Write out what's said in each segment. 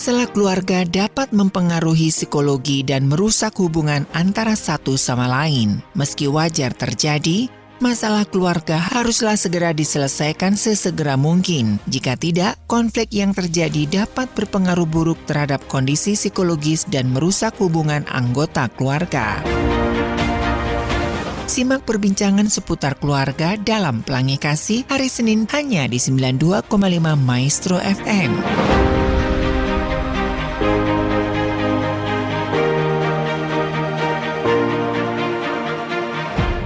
Masalah keluarga dapat mempengaruhi psikologi dan merusak hubungan antara satu sama lain. Meski wajar terjadi, masalah keluarga haruslah segera diselesaikan sesegera mungkin. Jika tidak, konflik yang terjadi dapat berpengaruh buruk terhadap kondisi psikologis dan merusak hubungan anggota keluarga. Simak perbincangan seputar keluarga dalam Pelangi Kasih hari Senin hanya di 92,5 Maestro FM.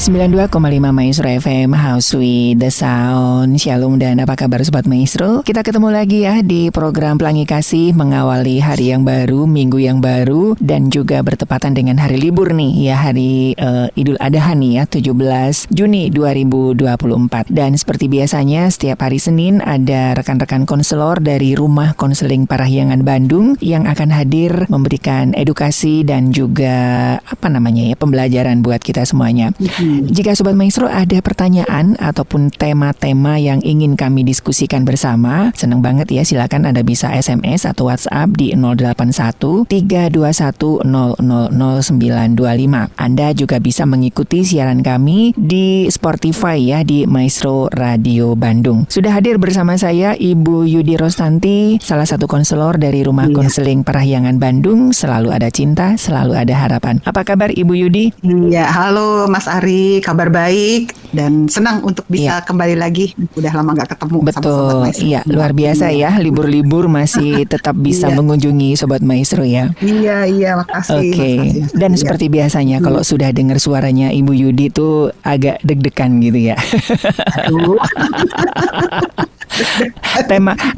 92,5 Maestro FM, House with the Sound. Shalom dan apa kabar Sobat Maestro? Kita ketemu lagi ya di program Pelangi Kasih mengawali hari yang baru, minggu yang baru, dan juga bertepatan dengan hari libur nih ya, hari Idul Adha nih ya, 17 Juni 2024. Dan seperti biasanya setiap hari Senin ada rekan-rekan konselor dari Rumah Konseling Parahyangan Bandung yang akan hadir memberikan edukasi dan juga pembelajaran buat kita semuanya. Jika Sobat Maestro ada pertanyaan ataupun tema-tema yang ingin kami diskusikan bersama, senang banget ya, silakan Anda bisa SMS atau WhatsApp di 081 321 000925. Anda juga bisa mengikuti siaran kami di Spotify ya, di Maestro Radio Bandung. Sudah hadir bersama saya Ibu Yudi Rostanti, salah satu konselor dari Rumah Konseling Parahyangan Bandung. Selalu ada cinta, selalu ada harapan. Apa kabar Ibu Yudi? Iya, halo Mas Ari. Kabar baik dan senang untuk bisa kembali lagi. Udah lama gak ketemu. Betul, iya, luar biasa ya, libur-libur masih tetap bisa mengunjungi Sobat Maestro ya. Iya, makasih. Oke. Dan seperti biasanya kalau sudah dengar suaranya Ibu Yudi tuh agak deg-degan gitu ya.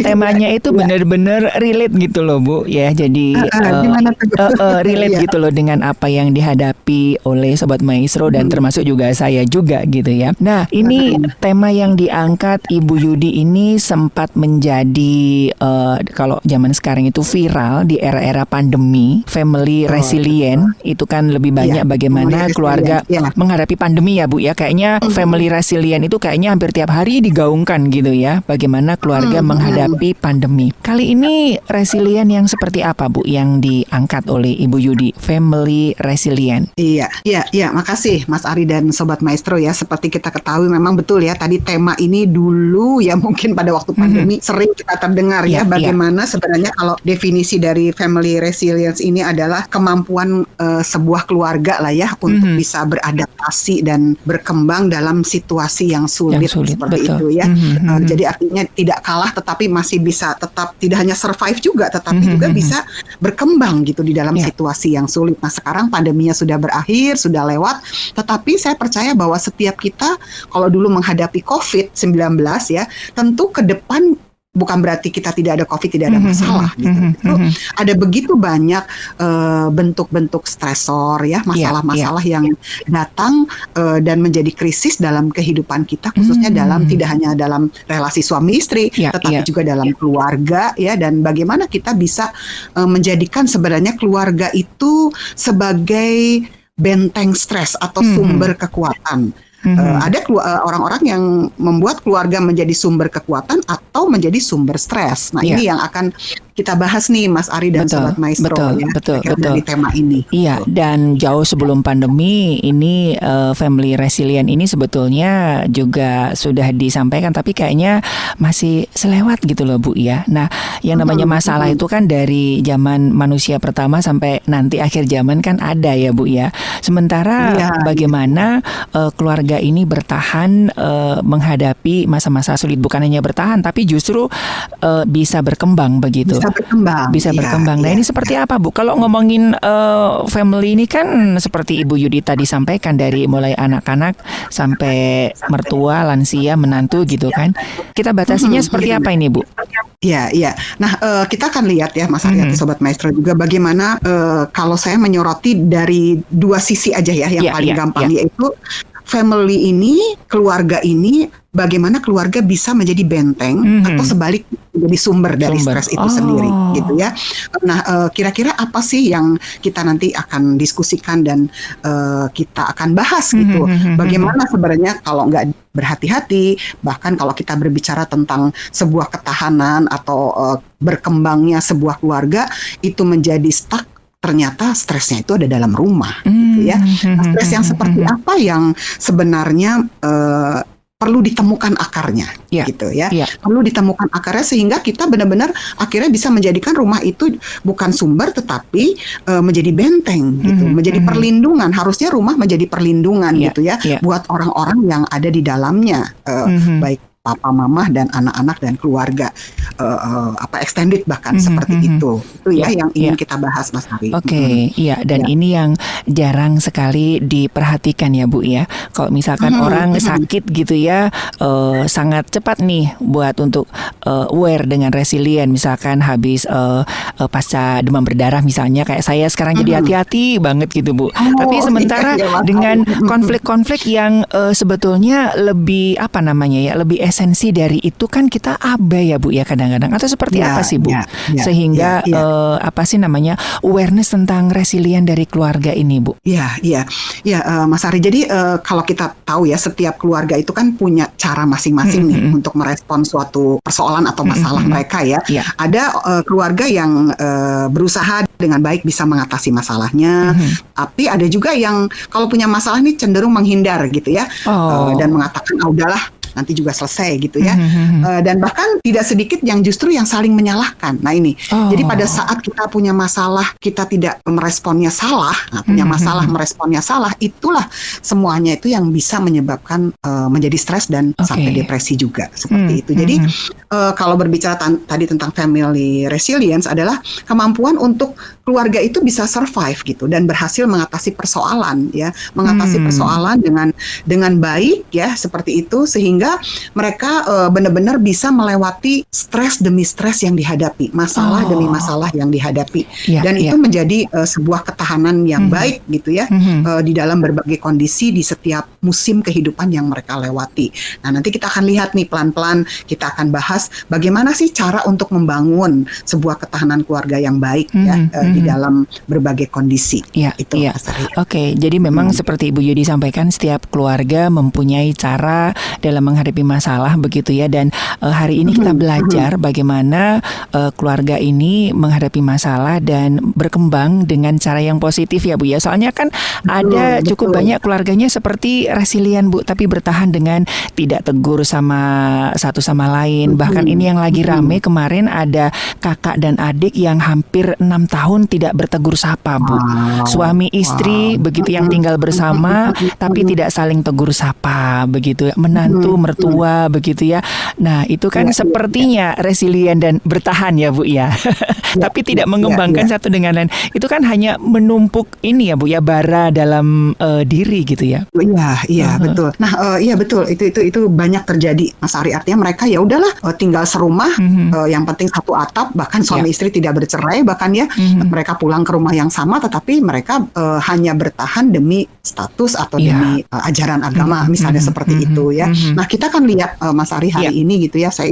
Temanya itu benar-benar relate gitu loh Bu ya. Jadi relate gitu loh dengan apa yang dihadapi oleh Sobat Maestro dan termasuk juga saya juga gitu ya. Nah, ini tema yang diangkat Ibu Yudi ini sempat menjadi kalau zaman sekarang itu viral di era-era pandemi, family resilient. Itu kan lebih banyak bagaimana keluarga menghadapi pandemi ya Bu ya. Kayaknya family resilient itu kayaknya hampir tiap hari digaungkan gitu ya. Bagaimana keluarga menghadapi pandemi. Kali ini resilient yang seperti apa Bu yang diangkat oleh Ibu Yudi? Family resilient. Iya, makasih Mas Ari dan Sobat Maestro ya. Seperti kita ketahui memang betul ya, tadi tema ini dulu ya mungkin pada waktu pandemi sering kita terdengar ya. Bagaimana sebenarnya kalau definisi dari family resilience ini adalah kemampuan sebuah keluarga lah ya untuk bisa beradaptasi dan berkembang dalam situasi yang sulit seperti betul. Itu ya. Jadi artinya tidak kalah tetapi masih bisa tetap tidak hanya survive juga tetapi juga bisa berkembang gitu di dalam situasi yang sulit. Nah, sekarang pandeminya sudah berakhir, sudah lewat, tetapi saya percaya bahwa setiap kita kalau dulu menghadapi COVID-19 ya, tentu ke depan bukan berarti kita tidak ada COVID, tidak ada masalah gitu. Ada begitu banyak bentuk-bentuk stresor ya, masalah-masalah yang datang dan menjadi krisis dalam kehidupan kita, khususnya dalam tidak hanya dalam relasi suami istri, tetapi juga dalam keluarga ya, dan bagaimana kita bisa menjadikan sebenarnya keluarga itu sebagai benteng stres atau sumber kekuatan. Ada orang-orang yang membuat keluarga menjadi sumber kekuatan atau menjadi sumber stres. Nah, ini yang akan kita bahas nih Mas Ari dan Sobat Maestro betul. dari tema ini. Iya, dan jauh sebelum pandemi ini family resilient ini sebetulnya juga sudah disampaikan, tapi kayaknya masih selewat gitu loh Bu ya. Nah, yang namanya masalah itu kan dari zaman manusia pertama sampai nanti akhir zaman kan ada ya Bu ya. Sementara bagaimana keluarga ini bertahan menghadapi masa-masa sulit, bukan hanya bertahan tapi justru bisa berkembang begitu. Bisa berkembang. Nah, ini seperti apa Bu? Kalau ngomongin family ini kan seperti Ibu Yudi tadi sampaikan, dari mulai anak-anak sampai mertua, lansia, menantu gitu kan. Kita batasinya seperti apa ini Bu? Iya. Nah, kita akan lihat ya Mas Ari, Sobat Maestro juga bagaimana kalau saya menyoroti dari dua sisi aja ya, yang paling gampang yaitu family ini, keluarga ini, bagaimana keluarga bisa menjadi benteng atau sebaliknya menjadi sumber dari stres itu sendiri, gitu ya. Nah, kira-kira apa sih yang kita nanti akan diskusikan dan kita akan bahas gitu. Bagaimana sebenarnya kalau nggak berhati-hati, bahkan kalau kita berbicara tentang sebuah ketahanan atau berkembangnya sebuah keluarga itu menjadi stuck, ternyata stresnya itu ada dalam rumah, gitu ya. Nah, stres yang seperti apa yang sebenarnya perlu ditemukan akarnya, gitu ya. Perlu ditemukan akarnya sehingga kita benar-benar akhirnya bisa menjadikan rumah itu bukan sumber tetapi menjadi benteng, gitu, menjadi perlindungan. Harusnya rumah menjadi perlindungan, gitu ya, buat orang-orang yang ada di dalamnya, baik papa, mama, dan anak-anak dan keluarga extended bahkan seperti itu. Itu ya yang ingin kita bahas, Mas Ari. Oke, iya, dan ini yang jarang sekali diperhatikan ya Bu ya. Kalau misalkan orang sakit gitu ya, sangat cepat nih buat untuk aware dengan resilient. Misalkan habis pasca demam berdarah misalnya, kayak saya sekarang jadi hati-hati banget gitu Bu. Tapi sementara dengan konflik-konflik yang sebetulnya lebih lebih esensi dari itu kan kita abai ya Bu ya kadang-kadang, atau seperti apa sih Bu? Sehingga awareness tentang resilient dari keluarga ini Bu. Mas Ari. Jadi kalau kita tahu ya, setiap keluarga itu kan punya cara masing-masing nih untuk merespon suatu persoalan atau masalah mereka ya. Ada keluarga yang berusaha dengan baik bisa mengatasi masalahnya, tapi ada juga yang kalau punya masalah nih cenderung menghindar gitu ya, dan mengatakan udahlah nanti juga selesai gitu ya. Dan bahkan tidak sedikit yang justru yang saling menyalahkan. Nah ini, jadi pada saat kita punya masalah, kita tidak meresponnya salah, punya masalah meresponnya salah, itulah semuanya itu yang bisa menyebabkan menjadi stres dan sampai depresi juga, seperti itu. Jadi kalau berbicara tadi tentang family resilience adalah kemampuan untuk keluarga itu bisa survive gitu dan berhasil mengatasi persoalan ya, mengatasi persoalan dengan baik ya, seperti itu, sehingga mereka benar-benar bisa melewati stres demi stres yang dihadapi, masalah demi masalah yang dihadapi, dan itu menjadi sebuah ketahanan yang baik gitu ya, di dalam berbagai kondisi di setiap musim kehidupan yang mereka lewati. Nah nanti kita akan lihat nih pelan-pelan, kita akan bahas bagaimana sih cara untuk membangun sebuah ketahanan keluarga yang baik ya, di dalam berbagai kondisi. Oke, jadi memang seperti Ibu Yudi sampaikan, setiap keluarga mempunyai cara dalam menghadapi masalah begitu ya, dan hari ini kita belajar bagaimana keluarga ini menghadapi masalah dan berkembang dengan cara yang positif ya Bu ya. Soalnya kan ada cukup banyak keluarganya seperti resilient Bu, tapi bertahan dengan tidak tegur sama satu sama lain. Bahkan ini yang lagi rame kemarin, ada kakak dan adik yang hampir 6 tahun tidak bertegur sapa Bu. Suami istri begitu yang tinggal bersama tapi tidak saling tegur sapa begitu ya. Menantu mertua begitu ya. Nah itu kan sepertinya resilient dan bertahan ya Bu ya. Tapi tidak mengembangkan satu dengan lain. Itu kan hanya menumpuk ini ya Bu ya, bara dalam diri gitu ya. Betul. Nah betul, itu banyak terjadi Mas Ari. Artinya mereka ya udahlah tinggal serumah, yang penting satu atap, bahkan suami istri tidak bercerai, bahkan ya mereka pulang ke rumah yang sama, tetapi mereka hanya bertahan demi status atau demi ajaran agama misalnya seperti itu ya. Nah kita kan lihat Mas Ari hari ini gitu ya, saya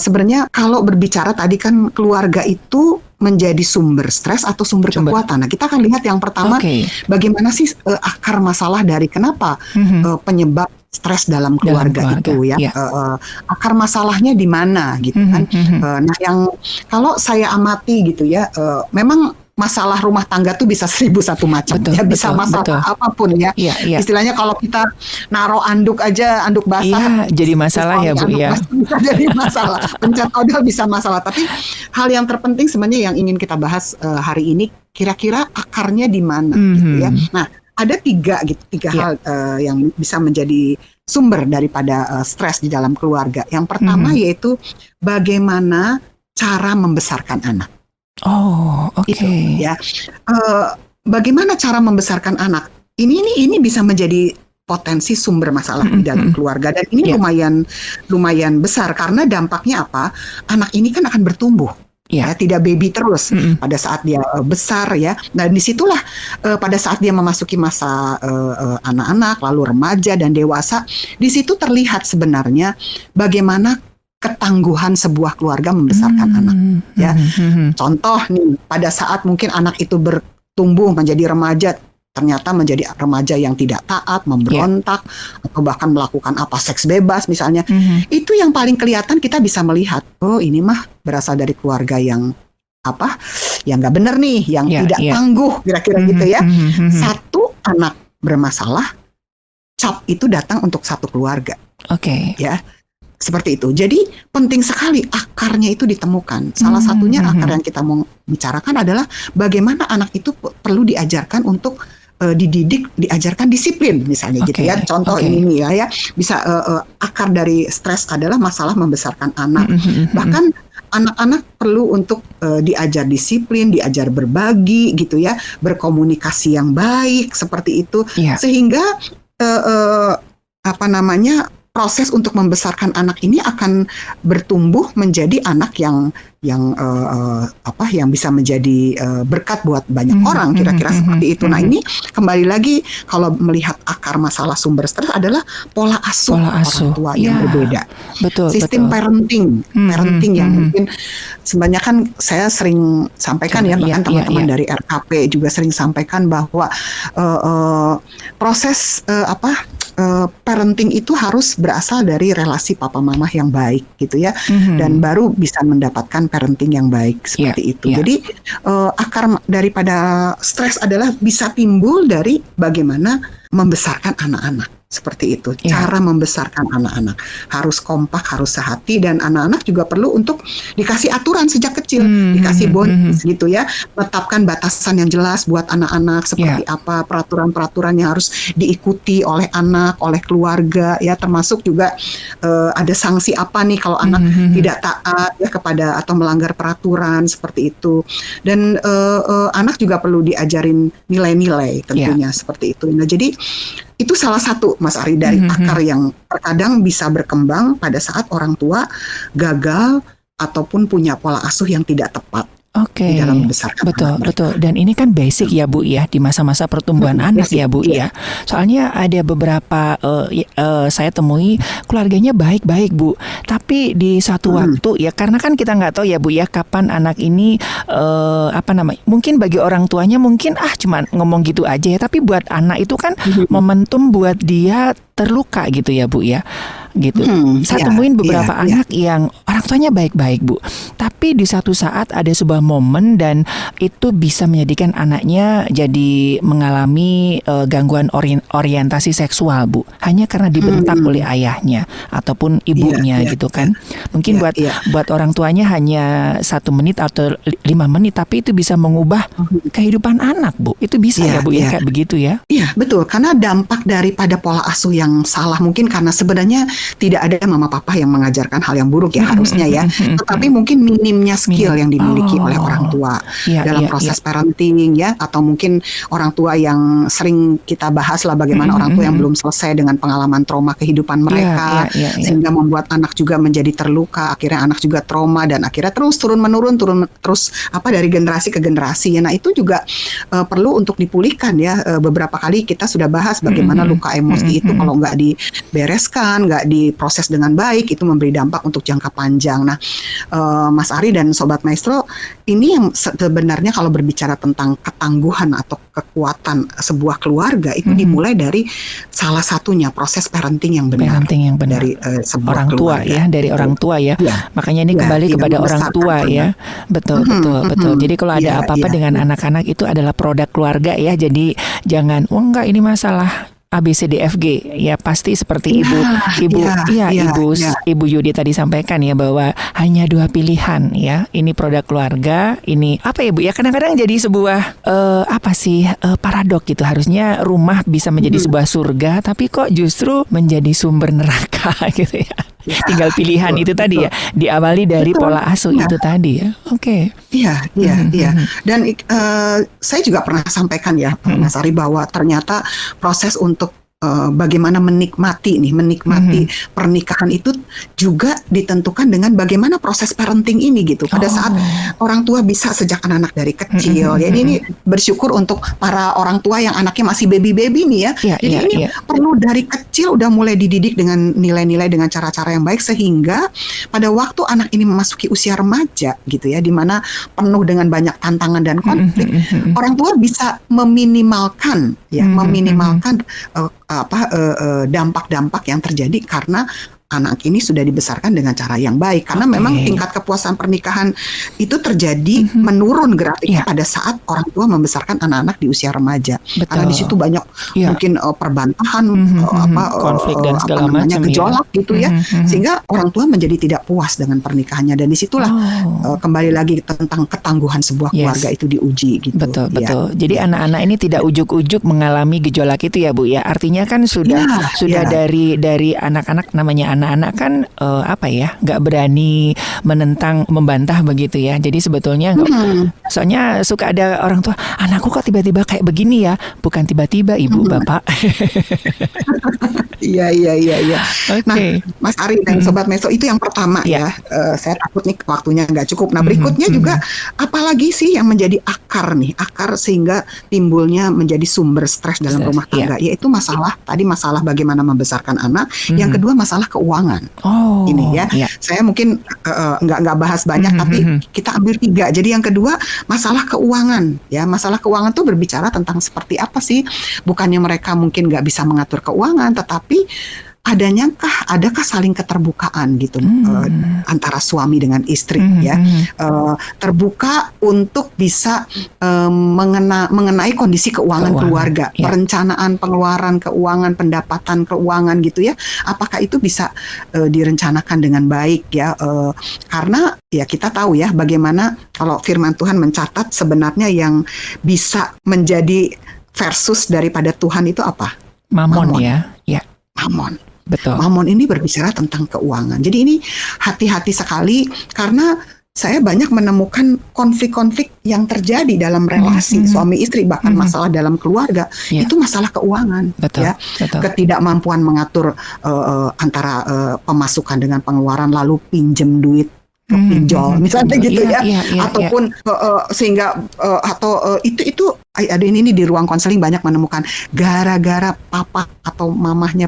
sebenarnya kalau berbicara tadi kan keluarga itu menjadi sumber stres atau sumber kekuatan. Nah kita akan lihat yang pertama, bagaimana sih akar masalah dari kenapa penyebab stres dalam keluarga itu ya. Akar masalahnya di mana gitu kan. Nah yang kalau saya amati gitu ya, memang masalah rumah tangga tuh bisa 1001 macam ya, bisa masalah apapun ya. Istilahnya kalau kita naruh anduk aja, anduk basah jadi masalah ya Bu ya. Bisa jadi masalah. Pencet odol bisa masalah. Tapi hal yang terpenting sebenarnya yang ingin kita bahas hari ini, kira-kira akarnya di mana gitu ya. Nah ada tiga hal yang bisa menjadi sumber daripada stres di dalam keluarga. Yang pertama yaitu bagaimana cara membesarkan anak. Itu ya. Bagaimana cara membesarkan anak? Ini bisa menjadi potensi sumber masalah di dalam keluarga, dan ini lumayan besar karena dampaknya apa? Anak ini kan akan bertumbuh. Ya. Ya, tidak baby terus pada saat dia besar ya. Dan disitulah pada saat dia memasuki masa anak-anak, lalu remaja dan dewasa, di situ terlihat sebenarnya bagaimana ketangguhan sebuah keluarga membesarkan anak. Ya, contoh nih, pada saat mungkin anak itu bertumbuh menjadi remaja, ternyata menjadi remaja yang tidak taat, memberontak, atau bahkan melakukan seks bebas misalnya. Itu yang paling kelihatan, kita bisa melihat, oh ini mah berasal dari keluarga yang yang nggak benar nih, yang tidak tangguh, kira-kira gitu ya. Satu anak bermasalah, cap itu datang untuk satu keluarga. Oke. Ya, seperti itu. Jadi penting sekali akarnya itu ditemukan. Salah satunya akar yang kita mau bicarakan adalah bagaimana anak itu perlu diajarkan untuk dididik, diajarkan disiplin misalnya gitu ya. Contoh ini nih ya, bisa akar dari stres adalah masalah membesarkan anak. Bahkan anak-anak perlu untuk diajar disiplin, diajar berbagi gitu ya, berkomunikasi yang baik seperti itu, sehingga proses untuk membesarkan anak ini akan bertumbuh menjadi anak yang bisa menjadi berkat buat banyak orang, kira-kira seperti itu. Nah, ini kembali lagi kalau melihat akar masalah sumber stres adalah pola asuh orang tua yang berbeda. Sistem parenting yang mungkin sebenarnya kan saya sering sampaikan bahkan teman-teman dari RKP juga sering sampaikan bahwa proses parenting itu harus berasal dari relasi papa mama yang baik gitu ya, dan baru bisa mendapatkan parenting yang baik seperti itu. Jadi akar daripada stres adalah bisa timbul dari bagaimana membesarkan anak-anak. Seperti itu, cara membesarkan anak-anak harus kompak, harus sehati, dan anak-anak juga perlu untuk dikasih aturan sejak kecil, dikasih bonus gitu ya, menetapkan batasan yang jelas buat anak-anak seperti apa peraturan-peraturan yang harus diikuti oleh anak, oleh keluarga ya, termasuk juga ada sanksi apa nih kalau anak tidak taat ya kepada atau melanggar peraturan seperti itu, dan anak juga perlu diajarin nilai-nilai tentunya seperti itu. Nah, jadi itu salah satu, Mas Ari, dari akar yang terkadang bisa berkembang pada saat orang tua gagal ataupun punya pola asuh yang tidak tepat. Di dalam membesarkan betul. Dan ini kan basic ya Bu ya, di masa-masa pertumbuhan anak ya Bu ya. Soalnya ada beberapa saya temui keluarganya baik-baik Bu, tapi di satu waktu ya, karena kan kita nggak tahu ya Bu ya kapan anak ini mungkin bagi orang tuanya mungkin cuma ngomong gitu aja ya, tapi buat anak itu kan momentum buat dia terluka gitu ya Bu ya. Gitu. Saya temuin beberapa anak yang orang tuanya baik-baik Bu, tapi di satu saat ada sebuah momen dan itu bisa menjadikan anaknya jadi mengalami gangguan orientasi seksual Bu, hanya karena dibentak oleh ayahnya ataupun ibunya gitu kan. Mungkin buat orang tuanya hanya 1 menit atau 5 menit, tapi itu bisa mengubah kehidupan anak Bu. Itu bisa ya Bu ya kayak begitu ya. Iya betul, karena dampak daripada pola asuh yang salah mungkin karena sebenarnya tidak ada mama papa yang mengajarkan hal yang buruk ya harusnya ya, tetapi mungkin minimnya skill yang dimiliki oleh orang tua dalam proses parenting ya, atau mungkin orang tua yang sering kita bahas lah bagaimana orang tua yang belum selesai dengan pengalaman trauma kehidupan mereka, sehingga membuat anak juga menjadi terluka, akhirnya anak juga trauma dan akhirnya terus turun terus dari generasi ke generasi ya. Nah itu juga perlu untuk dipulihkan ya. Beberapa kali kita sudah bahas bagaimana luka emosi itu kalau nggak dibereskan, nggak diproses dengan baik, itu memberi dampak untuk jangka panjang. Nah, Mas Ari dan Sobat Maestro, ini yang sebenarnya kalau berbicara tentang ketangguhan atau kekuatan sebuah keluarga itu dimulai dari salah satunya proses parenting yang benar. Dari sebuah orang tua keluarga. Ya, dari orang tua ya. Makanya ini kembali kepada orang tua ya. Betul. Jadi kalau ada apa-apa dengan anak-anak itu adalah produk keluarga ya. Jadi jangan, enggak ini masalah ABCDFG ya, pasti seperti Ibu Yudi tadi sampaikan ya, bahwa hanya 2 pilihan ya, ini produk keluarga, ini apa ya Bu ya, kadang-kadang jadi sebuah paradok gitu. Harusnya rumah bisa menjadi sebuah surga, tapi kok justru menjadi sumber neraka gitu ya. Tinggal pilihan itu tadi ya, diawali dari pola asuh itu tadi ya. Iya. Dan saya juga pernah sampaikan ya Mas Ari bahwa ternyata proses untuk bagaimana menikmati pernikahan itu juga ditentukan dengan bagaimana proses parenting ini gitu. Pada saat orang tua bisa sejak anak-anak dari kecil. Jadi ini bersyukur untuk para orang tua yang anaknya masih baby-baby nih ya. Jadi ini perlu dari kecil udah mulai dididik dengan nilai-nilai, dengan cara-cara yang baik, sehingga pada waktu anak ini memasuki usia remaja gitu ya, di mana penuh dengan banyak tantangan dan konflik, orang tua bisa meminimalkan dampak-dampak yang terjadi karena anak ini sudah dibesarkan dengan cara yang baik. Karena memang tingkat kepuasan pernikahan itu terjadi menurun grafiknya pada saat orang tua membesarkan anak-anak di usia remaja. Betul. Karena di situ banyak mungkin perbantahan, konflik dan segala macam, gejolak gitu ya. Sehingga orang tua menjadi tidak puas dengan pernikahannya, dan disitulah kembali lagi tentang ketangguhan sebuah keluarga itu diuji gitu. Betul. Jadi anak-anak ini tidak ujuk-ujuk mengalami gejolak itu ya Bu ya. Artinya kan sudah dari anak-anak, namanya anak-anak kan nggak berani menentang, membantah begitu ya. Jadi sebetulnya soalnya suka ada orang tua, anakku kok tiba-tiba kayak begini ya. Bukan tiba-tiba Ibu, Bapak. Iya. Okay. Nah, Mas Ari dan Sobat Meso, itu yang pertama ya. Saya takut nih waktunya nggak cukup. Nah, berikutnya juga apalagi sih yang menjadi akar sehingga timbulnya menjadi sumber stres dalam rumah tangga, yaitu masalah bagaimana membesarkan anak. Yang kedua masalah keuangan. Ini ya. Saya mungkin nggak bahas banyak, tapi kita ambil 3. Jadi yang kedua masalah keuangan ya. Masalah keuangan tuh berbicara tentang seperti apa sih? Bukannya mereka mungkin nggak bisa mengatur keuangan, tetapi adakah saling keterbukaan gitu antara suami dengan istri ya, terbuka untuk bisa mengenai kondisi keuangan keluarga, perencanaan pengeluaran keuangan, pendapatan keuangan gitu ya, apakah itu bisa direncanakan dengan baik ya, karena ya kita tahu ya bagaimana kalau firman Tuhan mencatat sebenarnya yang bisa menjadi versus daripada Tuhan itu apa? Mamon. Ya. Mamon. Betul. Mamon ini berbicara tentang keuangan. Jadi ini hati-hati sekali, karena saya banyak menemukan konflik-konflik yang terjadi dalam relasi suami istri, bahkan masalah dalam keluarga, itu masalah keuangan. Betul. Ya. Ketidakmampuan mengatur antara pemasukan dengan pengeluaran, lalu pinjem duit ke pinjol misalnya gitu ya. Ataupun sehingga itu ada ini di ruang konseling banyak menemukan gara-gara papa atau mamahnya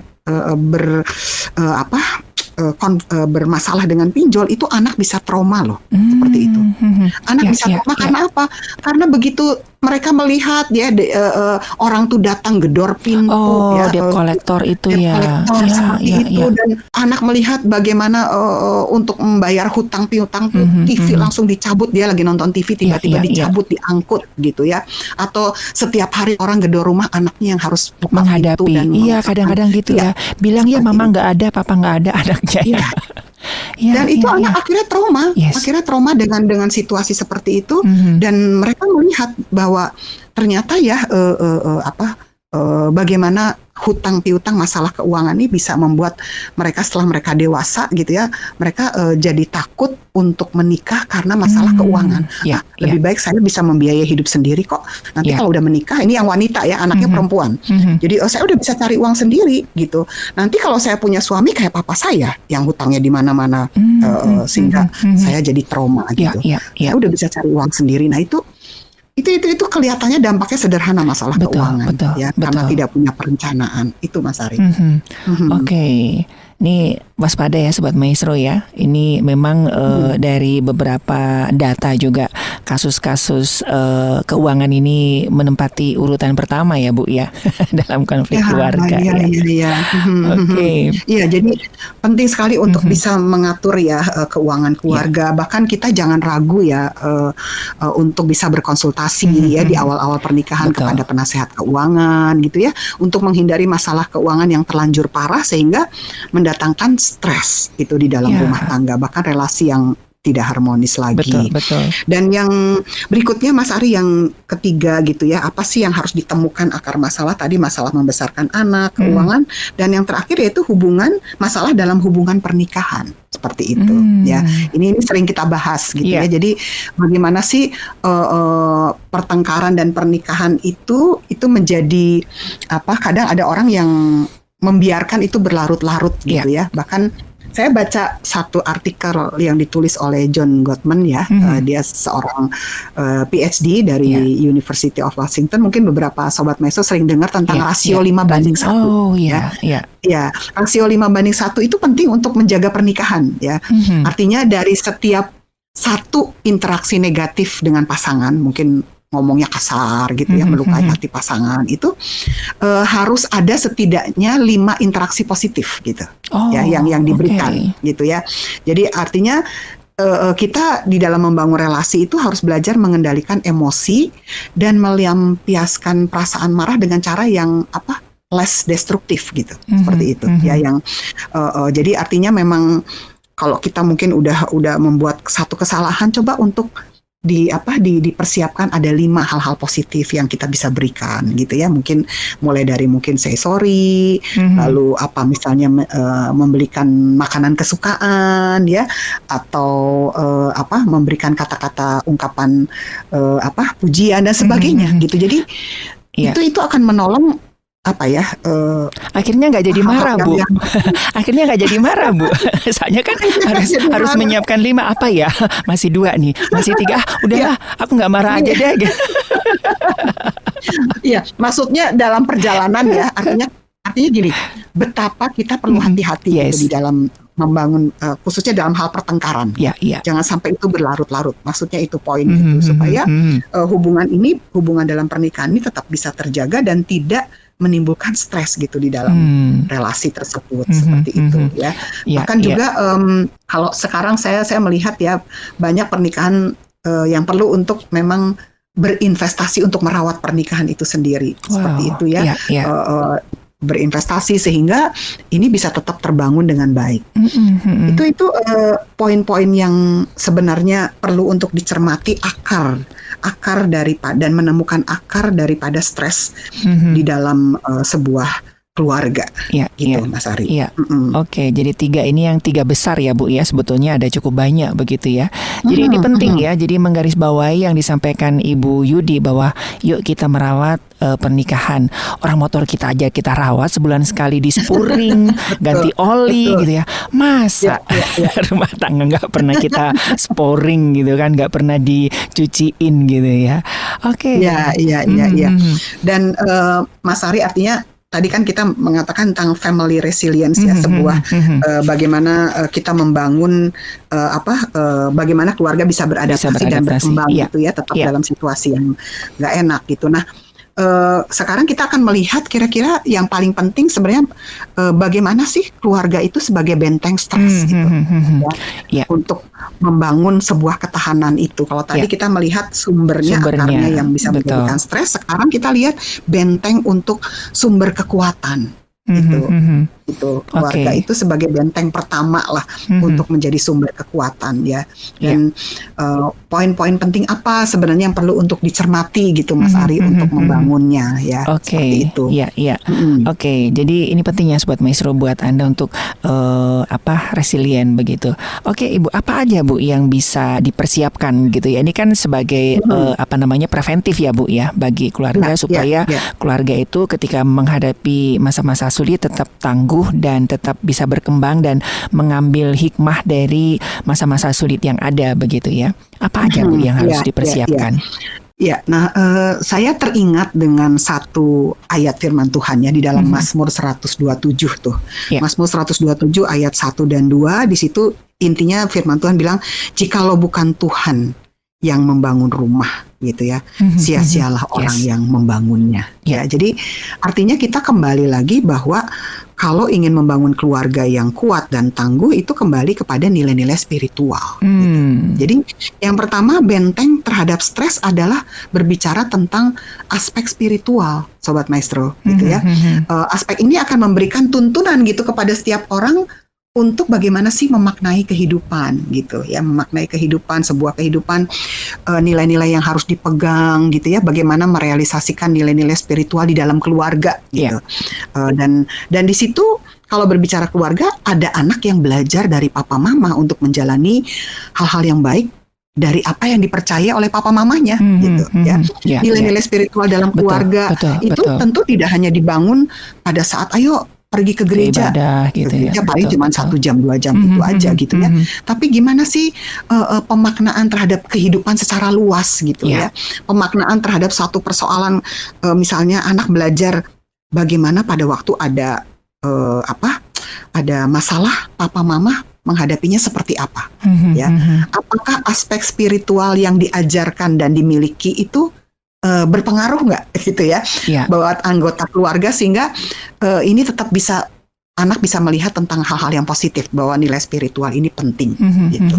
bermasalah dengan pinjol, itu anak bisa trauma loh. Seperti itu. Anak bisa trauma karena apa? Karena begitu mereka melihat ya orang tuh datang gedor pintu, debt collector itu dan anak melihat bagaimana untuk membayar hutang piutang tuh TV langsung dicabut, dia lagi nonton TV tiba-tiba dicabut, diangkut gitu ya. Atau setiap hari orang gedor rumah, anaknya yang harus menghadapi. Kadang-kadang gitu ya. Bilang ya mama nggak ada, papa nggak ada, anaknya dan itu anak akhirnya trauma, dengan situasi seperti itu, dan mereka melihat bahwa ternyata ya bagaimana hutang piutang, masalah keuangan ini bisa membuat mereka setelah mereka dewasa gitu ya, mereka jadi takut untuk menikah karena masalah keuangan. Lebih baik saya bisa membiayai hidup sendiri kok. Nanti kalau udah menikah, ini yang wanita ya, anaknya perempuan. Jadi saya udah bisa cari uang sendiri gitu. Nanti kalau saya punya suami kayak papa saya yang hutangnya di mana-mana, sehingga saya jadi trauma gitu. Saya udah bisa cari uang sendiri. Nah itu kelihatannya dampaknya sederhana, masalah keuangan karena tidak punya perencanaan. Itu Mas Ari. Oke. Ini waspada ya Sobat Maestro ya. Ini memang dari beberapa data juga kasus-kasus keuangan ini menempati urutan pertama ya Bu ya dalam konflik keluarga. Iya, jadi penting sekali untuk bisa mengatur ya keuangan keluarga. Bahkan kita jangan ragu ya untuk bisa berkonsultasi ya di awal-awal pernikahan kepada penasehat keuangan gitu ya, untuk menghindari masalah keuangan yang terlanjur parah sehingga mendatangkan stres itu di dalam rumah tangga, bahkan relasi yang tidak harmonis lagi. Betul. Dan yang berikutnya Mas Ari, yang ketiga gitu ya, apa sih yang harus ditemukan akar masalah? Tadi masalah membesarkan anak, keuangan, dan yang terakhir yaitu masalah dalam hubungan pernikahan, seperti itu ya. Ini sering kita bahas gitu ya. Jadi bagaimana sih pertengkaran dan pernikahan itu menjadi kadang ada orang yang membiarkan itu berlarut-larut gitu ya. Bahkan saya baca satu artikel yang ditulis oleh John Gottman ya, dia seorang PhD dari University of Washington. Mungkin beberapa Sobat Maestro sering dengar tentang rasio 5:1. Ya, rasio 5:1 itu penting untuk menjaga pernikahan ya. Artinya dari setiap satu interaksi negatif dengan pasangan, mungkin ngomongnya kasar gitu ya, melukai hati pasangan, itu harus ada setidaknya 5 interaksi positif gitu ya yang diberikan gitu ya. Jadi artinya kita di dalam membangun relasi itu harus belajar mengendalikan emosi dan melampiaskan perasaan marah dengan cara yang less destruktif gitu, seperti itu ya. Yang jadi artinya memang kalau kita mungkin udah membuat satu kesalahan, coba untuk dipersiapkan ada 5 hal-hal positif yang kita bisa berikan gitu ya. Mungkin mulai dari say sorry, lalu misalnya memberikan makanan kesukaan ya, atau memberikan kata-kata ungkapan pujian dan sebagainya gitu. Jadi itu akan menolong akhirnya nggak jadi marah, Bu. Akhirnya nggak jadi marah, Bu. Soalnya kan harus menyiapkan 5 masih 2 nih, masih 3. Udahlah, aku nggak marah aja deh. Iya, maksudnya dalam perjalanan ya, artinya gini, betapa kita perlu hati-hati gitu di dalam membangun, khususnya dalam hal pertengkaran. Jangan sampai itu berlarut-larut. Maksudnya itu poin itu, supaya hubungan dalam pernikahan ini tetap bisa terjaga dan tidak menimbulkan stres gitu di dalam relasi tersebut, seperti itu ya. Bahkan juga kalau sekarang saya melihat ya, banyak pernikahan yang perlu untuk memang berinvestasi untuk merawat pernikahan itu sendiri, seperti itu ya. Berinvestasi sehingga ini bisa tetap terbangun dengan baik. Itu poin-poin yang sebenarnya perlu untuk dicermati, akar dan menemukan akar daripada stres di dalam sebuah keluarga, gitu Mas Ari. Oke, jadi 3 ini yang 3 besar ya Bu ya, sebetulnya ada cukup banyak begitu ya. Jadi ini penting ya, jadi menggarisbawahi yang disampaikan Ibu Yudi bahwa yuk kita merawat pernikahan. Orang motor kita aja kita rawat sebulan sekali, di-spuring, ganti oli gitu ya. Masa rumah tangga nggak pernah kita sporing gitu kan, nggak pernah dicuciin gitu ya. Oke. Iya. Dan Mas Ari, artinya tadi kan kita mengatakan tentang family resilience ya, sebuah bagaimana kita membangun bagaimana keluarga bisa beradaptasi dan berkembang gitu ya, tetap dalam situasi yang nggak enak gitu. Nah, sekarang kita akan melihat kira-kira yang paling penting sebenarnya bagaimana sih keluarga itu sebagai benteng stres gitu untuk membangun sebuah ketahanan itu. Kalau tadi kita melihat sumbernya, akarnya yang bisa memberikan stres, sekarang kita lihat benteng untuk sumber kekuatan. Itu keluarga itu sebagai benteng pertama lah untuk menjadi sumber kekuatan ya. Dan poin-poin penting apa sebenarnya yang perlu untuk dicermati gitu Mas Ari untuk membangunnya ya. Seperti itu. Oke, jadi ini pentingnya Sobat Maestro buat Anda untuk resilient begitu. Oke, Ibu, apa aja Bu yang bisa dipersiapkan gitu ya? Ini kan sebagai preventif ya Bu ya, bagi keluarga supaya keluarga itu ketika menghadapi masa-masa sulit tetap tangguh dan tetap bisa berkembang dan mengambil hikmah dari masa-masa sulit yang ada begitu ya. Apa aja Bu yang harus dipersiapkan? Nah saya teringat dengan satu ayat firman Tuhan ya di dalam Mazmur 127 tuh. Mazmur 127 ayat 1 dan 2, di situ intinya firman Tuhan bilang, jikalau bukan Tuhan yang membangun rumah gitu ya, sia-sialah orang yang membangunnya. Ya, jadi artinya kita kembali lagi bahwa kalau ingin membangun keluarga yang kuat dan tangguh itu kembali kepada nilai-nilai spiritual. Gitu. Jadi yang pertama, benteng terhadap stres adalah berbicara tentang aspek spiritual, Sobat Maestro, gitu ya. Aspek ini akan memberikan tuntunan gitu kepada setiap orang untuk bagaimana sih memaknai kehidupan gitu ya, memaknai kehidupan, sebuah kehidupan, nilai-nilai yang harus dipegang gitu ya, bagaimana merealisasikan nilai-nilai spiritual di dalam keluarga gitu. Dan di situ kalau berbicara keluarga, ada anak yang belajar dari papa mama untuk menjalani hal-hal yang baik dari apa yang dipercaya oleh papa mamanya gitu ya. Nilai-nilai spiritual dalam keluarga itu tentu tidak hanya dibangun pada saat ayo pergi ke gereja, gitu ya. Paling cuma 1 jam 2 jam itu aja gitu ya. Tapi gimana sih pemaknaan terhadap kehidupan secara luas gitu ya. Pemaknaan terhadap satu persoalan, misalnya anak belajar bagaimana pada waktu ada ada masalah, papa mama menghadapinya seperti apa ya. Apakah aspek spiritual yang diajarkan dan dimiliki itu berpengaruh nggak gitu ya, buat anggota keluarga, sehingga ini tetap bisa, anak bisa melihat tentang hal-hal yang positif bahwa nilai spiritual ini penting gitu.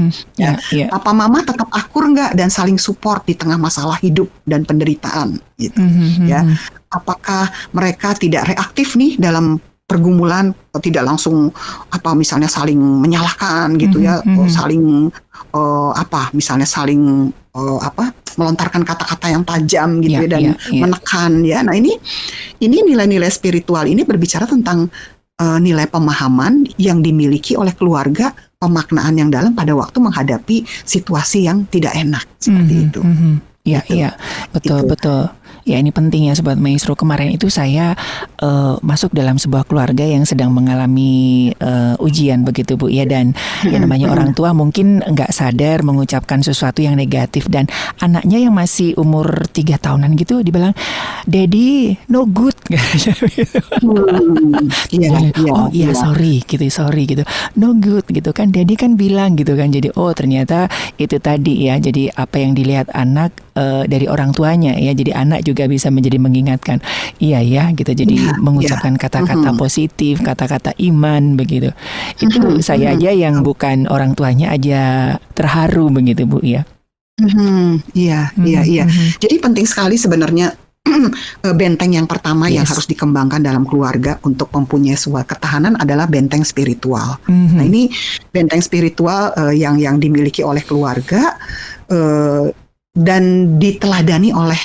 Papa mama tetap akur nggak dan saling support di tengah masalah hidup dan penderitaan gitu ya. Apakah mereka tidak reaktif nih dalam pergumulan, tidak langsung misalnya saling menyalahkan gitu ya, saling misalnya saling melontarkan kata-kata yang tajam gitu ya, dan menekan ya. Nah ini nilai-nilai spiritual ini berbicara tentang nilai pemahaman yang dimiliki oleh keluarga, pemaknaan yang dalam pada waktu menghadapi situasi yang tidak enak seperti itu. Iya, betul. Ya, ini penting ya Sobat Maestro. Kemarin itu saya masuk dalam sebuah keluarga yang sedang mengalami ujian begitu Bu ya, dan yang namanya orang tua mungkin nggak sadar mengucapkan sesuatu yang negatif, dan anaknya yang masih umur 3 tahunan gitu dibilang, "Daddy no good." Sorry gitu. No good gitu kan. Daddy kan bilang gitu kan. Jadi ternyata itu tadi ya. Jadi apa yang dilihat anak dari orang tuanya ya. Jadi anak juga bisa menjadi mengingatkan, iya ya gitu. Jadi mengucapkan kata-kata positif, kata-kata iman begitu. Itu saya aja yang bukan orang tuanya aja terharu begitu Bu ya. Iya. Jadi penting sekali sebenarnya benteng yang pertama yang harus dikembangkan dalam keluarga untuk mempunyai sebuah ketahanan adalah benteng spiritual. Nah ini benteng spiritual yang dimiliki oleh keluarga dan diteladani oleh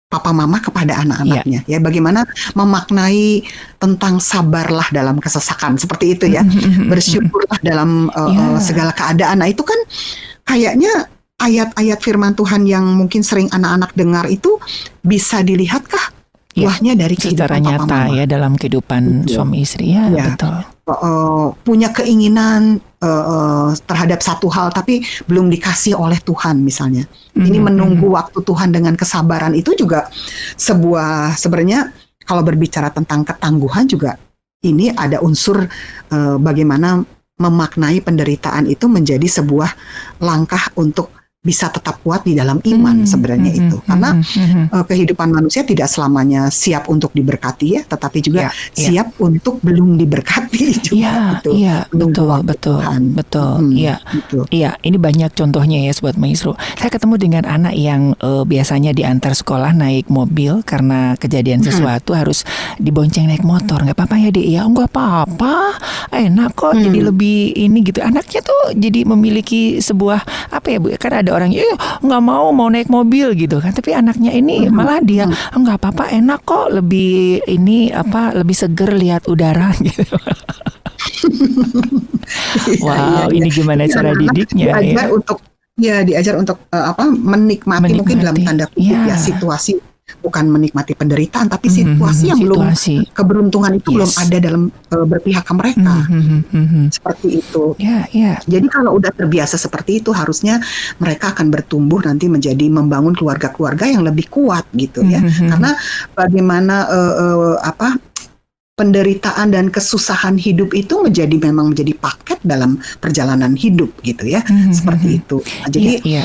papa mama kepada anak-anaknya ya, bagaimana memaknai tentang sabarlah dalam kesesakan seperti itu ya, bersyukurlah dalam segala keadaan. Nah itu kan kayaknya ayat-ayat firman Tuhan yang mungkin sering anak-anak dengar itu bisa dilihatkah buahnya dari kehidupan secara nyata papa mama ya dalam kehidupan suami istri ya. Betul. Punya keinginan terhadap satu hal tapi belum dikasih oleh Tuhan misalnya. Ini menunggu waktu Tuhan dengan kesabaran itu juga sebenarnya kalau berbicara tentang ketangguhan juga ini ada unsur bagaimana memaknai penderitaan itu menjadi sebuah langkah untuk bisa tetap kuat di dalam iman sebenarnya itu. Karena kehidupan manusia tidak selamanya siap untuk diberkati ya, tetapi juga siap untuk belum diberkati juga. Betul. Iya, ini banyak contohnya ya Sobat Maestro. Saya ketemu dengan anak yang biasanya diantar sekolah naik mobil, karena kejadian sesuatu harus dibonceng naik motor. Nggak apa-apa ya Dek? Ya nggak apa-apa, enak kok. Jadi lebih ini gitu. Anaknya tuh jadi memiliki sebuah Bu? Kan ada orang nggak mau naik mobil gitu kan, tapi anaknya ini malah dia nggak apa-apa, enak kok, lebih ini lebih seger lihat udara gitu. Ini gimana cara didiknya diajar untuk menikmati mungkin dalam tanda kutip ya situasi, bukan menikmati penderitaan tapi situasi yang belum, keberuntungan itu belum ada dalam berpihak ke mereka. Seperti itu. Jadi kalau udah terbiasa seperti itu, harusnya mereka akan bertumbuh nanti menjadi membangun keluarga-keluarga yang lebih kuat gitu ya. Karena bagaimana penderitaan dan kesusahan hidup itu memang menjadi paket dalam perjalanan hidup gitu ya, seperti itu. Nah, jadi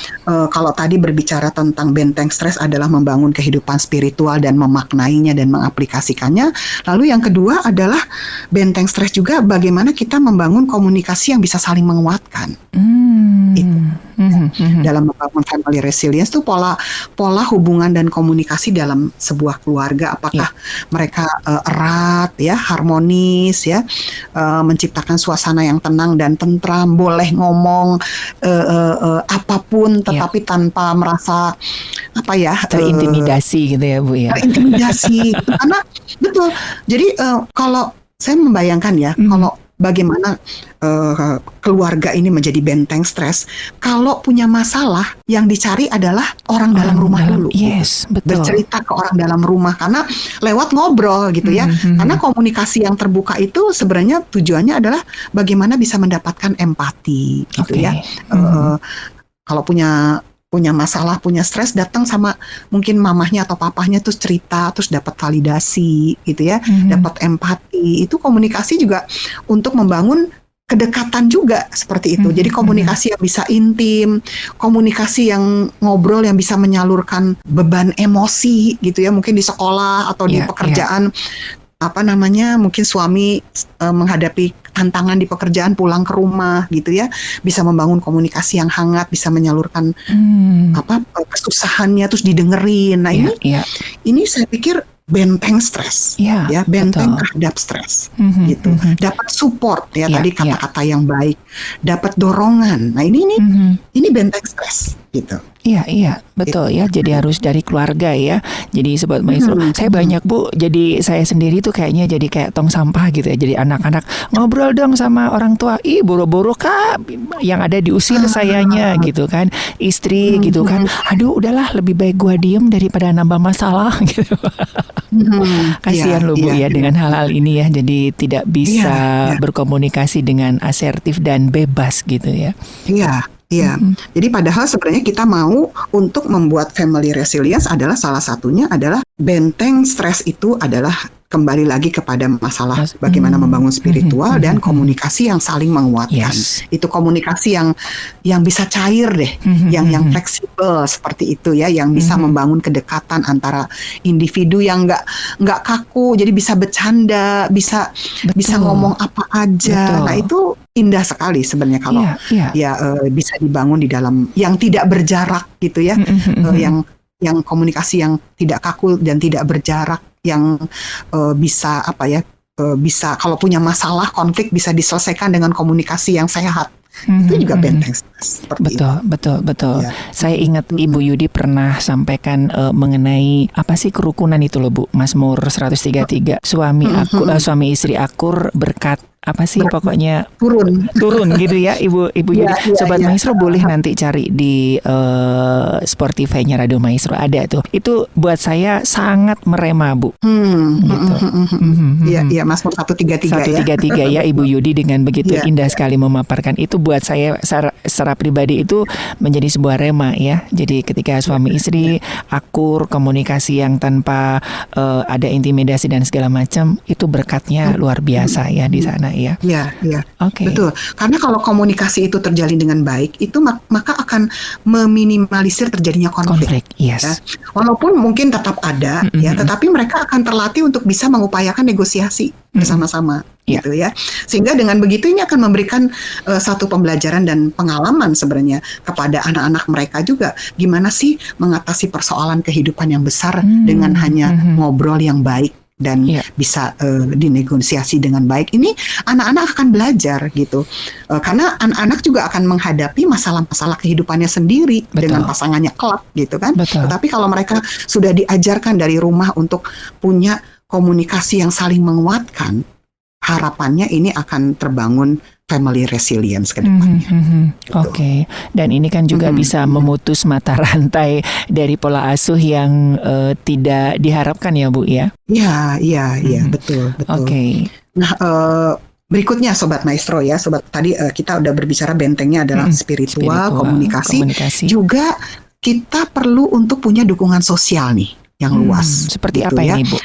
kalau tadi berbicara tentang benteng stres adalah membangun kehidupan spiritual dan memaknainya dan mengaplikasikannya. Lalu yang kedua adalah benteng stres juga bagaimana kita membangun komunikasi yang bisa saling menguatkan. Itu. dalam membangun family resilience tuh pola hubungan dan komunikasi dalam sebuah keluarga, apakah mereka erat ya, harmonis ya, menciptakan suasana yang tenang dan tentram, boleh ngomong apapun tetapi tanpa merasa terintimidasi gitu ya Bu ya. Terintimidasi karena betul. Jadi kalau saya membayangkan ya, kalau bagaimana keluarga ini menjadi benteng stres, kalau punya masalah yang dicari adalah orang dalam rumah dulu. Yes, betul. Bercerita ke orang dalam rumah karena lewat ngobrol gitu ya. Karena komunikasi yang terbuka itu sebenarnya tujuannya adalah bagaimana bisa mendapatkan empati gitu ya. Kalau punya masalah, punya stres, datang sama mungkin mamahnya atau papahnya terus cerita, terus dapat validasi gitu ya, dapat empati. Itu komunikasi juga untuk membangun kedekatan juga seperti itu. Jadi komunikasi yang bisa intim, komunikasi yang ngobrol yang bisa menyalurkan beban emosi gitu ya, mungkin di sekolah atau di pekerjaan. Mungkin suami menghadapi tantangan di pekerjaan, pulang ke rumah gitu ya, bisa membangun komunikasi yang hangat, bisa menyalurkan kesusahannya terus didengerin. Nah ini saya pikir benteng stres, ya benteng terhadap stres, gitu. Dapat support ya tadi kata-kata yang baik, dapat dorongan. Nah ini benteng stres, gitu. Iya, betul ya. Jadi harus dari keluarga ya. Jadi Sobat Maestro, saya banyak Bu. Jadi saya sendiri tuh kayaknya jadi kayak tong sampah gitu ya. Jadi anak-anak ngobrol dong sama orang tua. Ih, boro-boro Kak, yang ada diusir sayanya gitu kan. Istri gitu kan. Aduh, udahlah lebih baik gua diem daripada nambah masalah gitu. Kasihan loh Bu ya dengan hal-hal ini ya. Jadi tidak bisa berkomunikasi dengan asertif dan bebas gitu ya. Iya, jadi padahal sebenarnya kita mau untuk membuat family resilience adalah salah satunya adalah benteng stres itu adalah kembali lagi kepada masalah bagaimana membangun spiritual dan komunikasi yang saling menguatkan. Itu komunikasi yang bisa cair deh, yang fleksibel seperti itu ya, yang bisa membangun kedekatan antara individu yang nggak kaku, jadi bisa bercanda, bisa ngomong apa aja. Nah itu indah sekali sebenarnya kalau bisa dibangun di dalam yang tidak berjarak gitu ya, yang komunikasi yang tidak kaku dan tidak berjarak, yang bisa bisa kalau punya masalah konflik bisa diselesaikan dengan komunikasi yang sehat. Itu juga benteng stres. Betul. Ya. Saya ingat Ibu Yudi pernah sampaikan mengenai apa sih kerukunan itu loh Bu, Mazmur 133. Suami istri akur berkat apa sih pokoknya turun gitu ya Ibu Yudi. Sobat Maestro boleh nanti cari di Spotify-nya Radio Maestro, ada tuh. Itu buat saya sangat merema Bu. Gitu. Iya, Mazmur 133 ya Ibu Yudi dengan begitu indah sekali memaparkan itu. Buat saya secara pribadi itu menjadi sebuah rema ya. Jadi ketika suami istri akur, komunikasi yang tanpa ada intimidasi dan segala macam, itu berkatnya luar biasa ya di sana ya. Iya. Betul. Karena kalau komunikasi itu terjalin dengan baik, itu maka akan meminimalisir terjadinya konflik. Ya. Walaupun mungkin tetap ada ya, tetapi mereka akan terlatih untuk bisa mengupayakan negosiasi bersama-sama. Gitu ya, sehingga dengan begitu ini akan memberikan satu pembelajaran dan pengalaman sebenarnya kepada anak-anak mereka juga, gimana sih mengatasi persoalan kehidupan yang besar dengan hanya ngobrol yang baik dan bisa dinegosiasi dengan baik. Ini anak-anak akan belajar gitu, karena anak-anak juga akan menghadapi masalah-masalah kehidupannya sendiri dengan pasangannya kelak gitu kan. Tetapi kalau mereka sudah diajarkan dari rumah untuk punya komunikasi yang saling menguatkan, harapannya ini akan terbangun family resilience ke depannya. Oke. Dan ini kan juga bisa memutus mata rantai dari pola asuh yang tidak diharapkan ya Bu ya? Iya, betul. Oke. Nah, berikutnya Sobat Maestro ya, tadi kita udah berbicara bentengnya adalah spiritual, komunikasi. Juga kita perlu untuk punya dukungan sosial nih yang luas. Seperti gitu apa ya. ini Bu?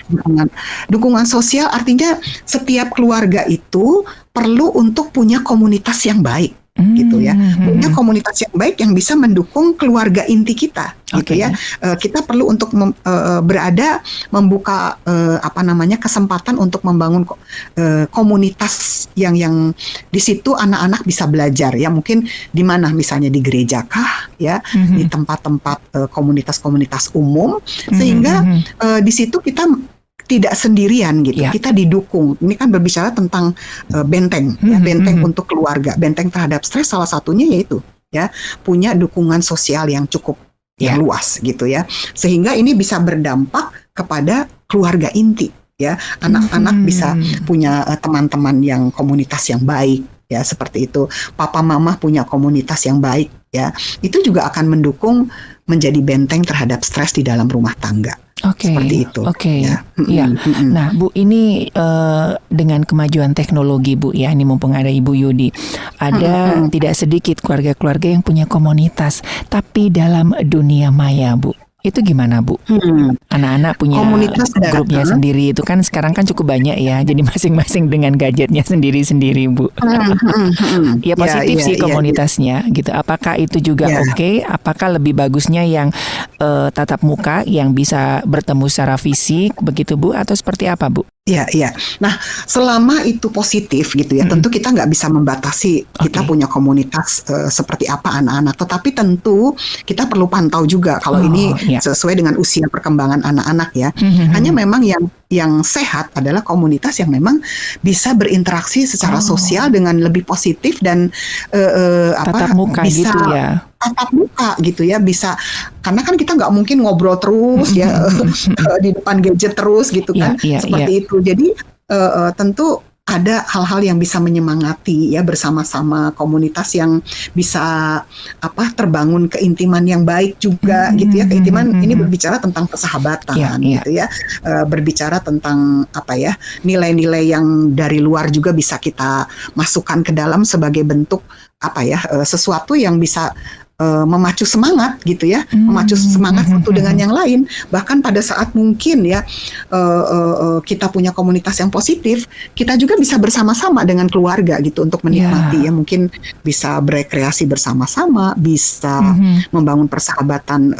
Dukungan sosial artinya setiap keluarga itu perlu untuk punya komunitas yang baik. Gitu ya, punya komunitas yang baik yang bisa mendukung keluarga inti kita, gitu ya. Kita perlu untuk membuka kesempatan untuk membangun komunitas yang di situ anak-anak bisa belajar ya, mungkin di mana misalnya di gereja kah, ya di tempat-tempat komunitas-komunitas umum, sehingga di situ kita tidak sendirian gitu, kita didukung. Ini kan berbicara tentang benteng, ya, benteng untuk keluarga, benteng terhadap stres. Salah satunya yaitu ya punya dukungan sosial yang cukup yang luas gitu ya, sehingga ini bisa berdampak kepada keluarga inti. Ya, anak-anak bisa punya teman-teman yang komunitas yang baik, ya seperti itu. Papa mama punya komunitas yang baik, ya itu juga akan mendukung menjadi benteng terhadap stres di dalam rumah tangga. Seperti itu. Ya. Nah, Bu, ini dengan kemajuan teknologi, Bu, ya, ini mumpung ada Ibu Yudi, ada tidak sedikit keluarga-keluarga yang punya komunitas, tapi dalam dunia maya, Bu. Itu gimana, Bu? Anak-anak punya komunitas grupnya sendiri, itu kan sekarang kan cukup banyak ya. Jadi masing-masing dengan gadgetnya sendiri-sendiri, Bu. Ya positif sih komunitasnya gitu. Apakah itu juga oke? Apakah lebih bagusnya yang tatap muka, yang bisa bertemu secara fisik begitu, Bu? Atau seperti apa, Bu? Iya. Nah, selama itu positif gitu ya, tentu kita nggak bisa membatasi kita punya komunitas seperti apa anak-anak. Tetapi tentu kita perlu pantau juga kalau ini sesuai dengan usia perkembangan anak-anak ya. Hanya memang yang sehat adalah komunitas yang memang bisa berinteraksi secara sosial dengan lebih positif dan tatap muka bisa gitu ya. tatap muka gitu ya, bisa, karena kan kita nggak mungkin ngobrol terus ya di depan gadget terus gitu kan, seperti itu. Jadi tentu ada hal-hal yang bisa menyemangati ya bersama-sama, komunitas yang bisa terbangun keintiman yang baik juga gitu ya. Keintiman ini berbicara tentang persahabatan gitu ya, berbicara tentang nilai-nilai yang dari luar juga bisa kita masukkan ke dalam sebagai bentuk sesuatu yang bisa memacu semangat gitu ya, memacu semangat satu dengan yang lain. Bahkan pada saat mungkin ya kita punya komunitas yang positif, kita juga bisa bersama-sama dengan keluarga gitu untuk menikmati ya, mungkin bisa berekreasi bersama-sama, bisa membangun persahabatan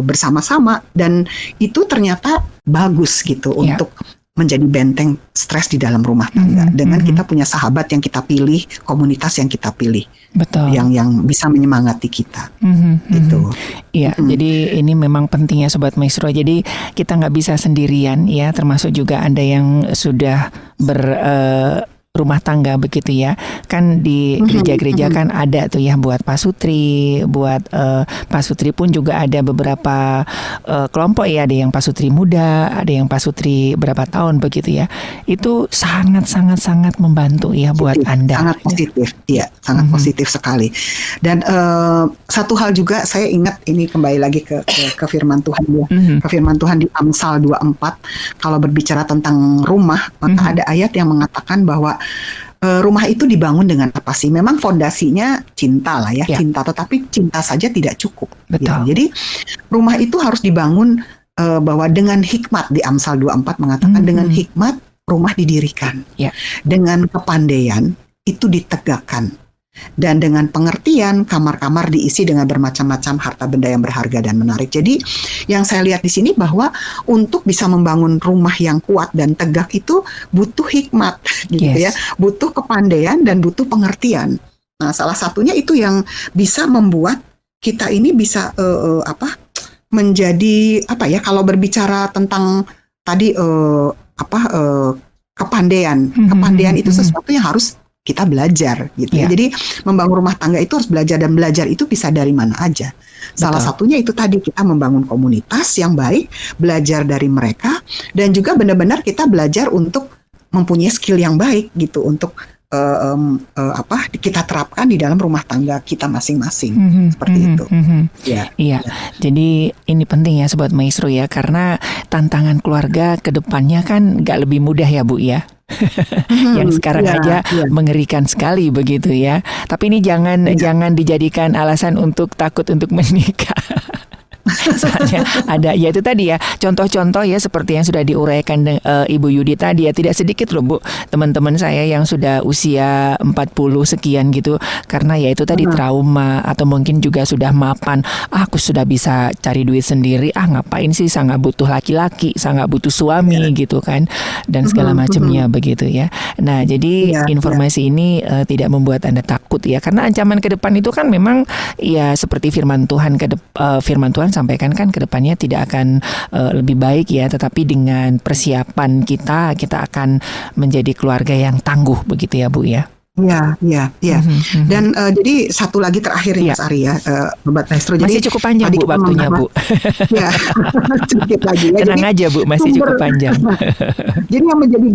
bersama-sama, dan itu ternyata bagus gitu untuk menjadi benteng stres di dalam rumah tangga dengan kita punya sahabat yang kita pilih, komunitas yang kita pilih. Betul. Yang bisa menyemangati kita. Gitu. Iya, jadi ini memang pentingnya Sobat Maestro. Jadi kita nggak bisa sendirian ya, termasuk juga Anda yang sudah rumah tangga begitu ya. Kan di gereja-gereja kan ada tuh ya buat pasutri, buat pasutri pun juga ada beberapa kelompok ya, ada yang pasutri muda, ada yang pasutri berapa tahun begitu ya. Itu sangat membantu ya buat Anda. Sangat positif. Iya, sangat positif sekali. Dan satu hal juga saya ingat, ini kembali lagi ke firman Tuhan ya. Ke firman Tuhan di Amsal 24, kalau berbicara tentang rumah, maka ada ayat yang mengatakan bahwa rumah itu dibangun dengan apa sih? Memang fondasinya cinta lah ya, cinta. Tetapi cinta saja tidak cukup. Betul. Gitu. Jadi rumah itu harus dibangun bahwa dengan hikmat, di Amsal 24 mengatakan dengan hikmat rumah didirikan, dengan kepandaian itu ditegakkan, dan dengan pengertian kamar-kamar diisi dengan bermacam-macam harta benda yang berharga dan menarik. Jadi yang saya lihat di sini bahwa untuk bisa membangun rumah yang kuat dan tegak itu butuh hikmat gitu ya, butuh kepandaian dan butuh pengertian. Nah, salah satunya itu yang bisa membuat kita ini bisa menjadi kalau berbicara tentang tadi kepandaian. Kepandaian itu sesuatu yang harus kita belajar gitu ya. Jadi membangun rumah tangga itu harus belajar, dan belajar itu bisa dari mana aja. Salah satunya itu tadi, kita membangun komunitas yang baik, belajar dari mereka, dan juga benar-benar kita belajar untuk mempunyai skill yang baik gitu untuk kita terapkan di dalam rumah tangga kita masing-masing. Seperti itu. Iya. Jadi ini penting ya Sobat Maestro ya, karena tantangan keluarga ke depannya kan gak lebih mudah ya Bu ya. Yang sekarang aja mengerikan sekali begitu ya. Tapi ini jangan dijadikan alasan untuk takut untuk menikah. Soalnya ada ya itu tadi ya contoh-contoh ya seperti yang sudah diuraikan Ibu Yudi tadi ya, tidak sedikit loh Bu teman-teman saya yang sudah usia 40 sekian gitu, karena ya itu tadi trauma atau mungkin juga sudah mapan, aku sudah bisa cari duit sendiri, ngapain sih, saya nggak butuh laki-laki, saya nggak butuh suami gitu kan, dan segala macamnya begitu ya. Nah jadi informasi ini tidak membuat Anda takut ya, karena ancaman ke depan itu kan memang ya seperti firman Tuhan firman Tuhan sampaikan kan, ke depannya tidak akan lebih baik ya, tetapi dengan persiapan kita akan menjadi keluarga yang tangguh begitu ya Bu ya. Iya. Dan jadi satu lagi terakhir ya Mas Ari ya, Sobat Maestro. Masih cukup panjang Bu waktunya Bu. Ya, sedikit lagi ya. Tenang aja Bu, masih cukup panjang. Jadi yang menjadi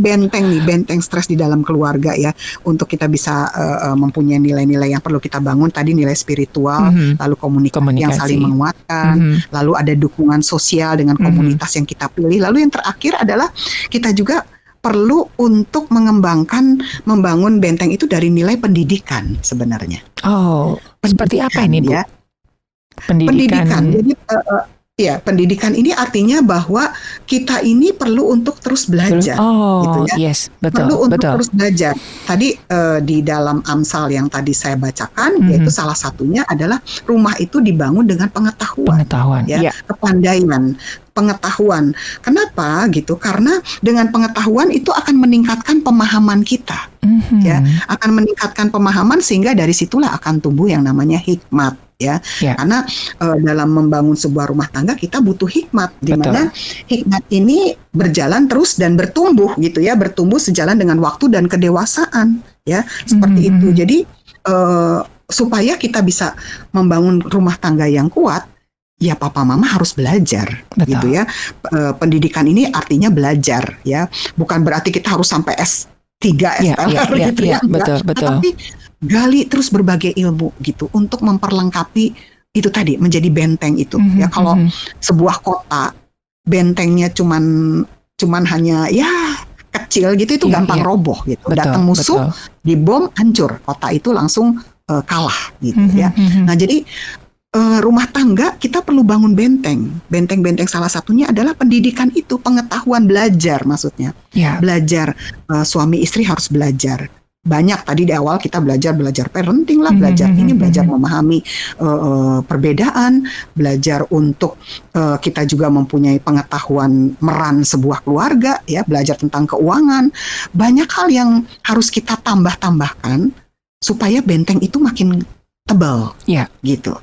benteng stres di dalam keluarga ya, untuk kita bisa mempunyai nilai-nilai yang perlu kita bangun tadi, nilai spiritual, lalu komunikasi yang saling menguatkan, lalu ada dukungan sosial dengan komunitas yang kita pilih, lalu yang terakhir adalah kita juga perlu untuk membangun benteng itu dari nilai pendidikan sebenarnya. Oh, seperti apa ini Bu? Ya. Pendidikan. Jadi pendidikan ini artinya bahwa kita ini perlu untuk terus belajar. Gitu ya. Yes, betul. Perlu untuk terus belajar. Tadi di dalam Amsal yang tadi saya bacakan, yaitu salah satunya adalah rumah itu dibangun dengan pengetahuan. Ya. Kepandaian. Pengetahuan. Kenapa gitu? Karena dengan pengetahuan itu akan meningkatkan pemahaman kita, ya, akan meningkatkan pemahaman sehingga dari situlah akan tumbuh yang namanya hikmat, ya. Karena dalam membangun sebuah rumah tangga kita butuh hikmat, di mana hikmat ini berjalan terus dan bertumbuh, gitu ya, bertumbuh sejalan dengan waktu dan kedewasaan, ya, seperti itu. Jadi supaya kita bisa membangun rumah tangga yang kuat, ya papa mama harus belajar. Gitu ya. Pendidikan ini artinya belajar ya. Bukan berarti kita harus sampai S3 SPLR gitu ya. Betul. Tapi gali terus berbagai ilmu gitu untuk memperlengkapi itu tadi, menjadi benteng itu. Ya, kalau sebuah kota bentengnya cuman hanya ya kecil gitu, itu gampang roboh gitu. Datang musuh, dibom, hancur. Kota itu langsung kalah gitu ya. Nah, jadi rumah tangga kita perlu bangun benteng salah satunya adalah pendidikan itu, pengetahuan, belajar maksudnya. Belajar, suami istri harus belajar banyak. Tadi di awal kita belajar parenting lah, belajar ini, belajar memahami perbedaan, belajar untuk kita juga mempunyai pengetahuan meran sebuah keluarga, ya, belajar tentang keuangan. Banyak hal yang harus kita tambahkan supaya benteng itu makin tebal, gitu.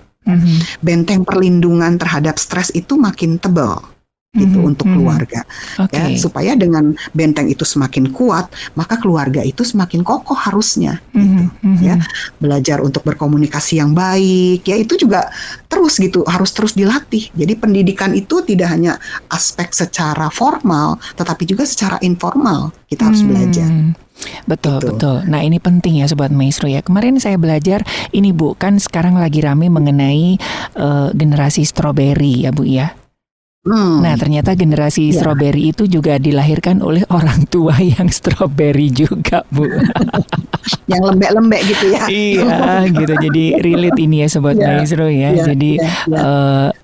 Benteng perlindungan terhadap stres itu makin tebal gitu untuk keluarga, ya, supaya dengan benteng itu semakin kuat, maka keluarga itu semakin kokoh harusnya, gitu, ya. Belajar untuk berkomunikasi yang baik, ya, itu juga terus gitu, harus terus dilatih. Jadi pendidikan itu tidak hanya aspek secara formal, tetapi juga secara informal kita harus belajar. Betul. Nah, ini penting ya Sobat Maestro ya. Kemarin saya belajar ini Bu, kan sekarang lagi rame mengenai generasi strawberry ya Bu ya. Nah, ternyata generasi strawberry itu juga dilahirkan oleh orang tua yang strawberry juga Bu. Yang lembek-lembek gitu ya. Iya gitu, jadi relate ini ya Sobat Maestro ya. Jadi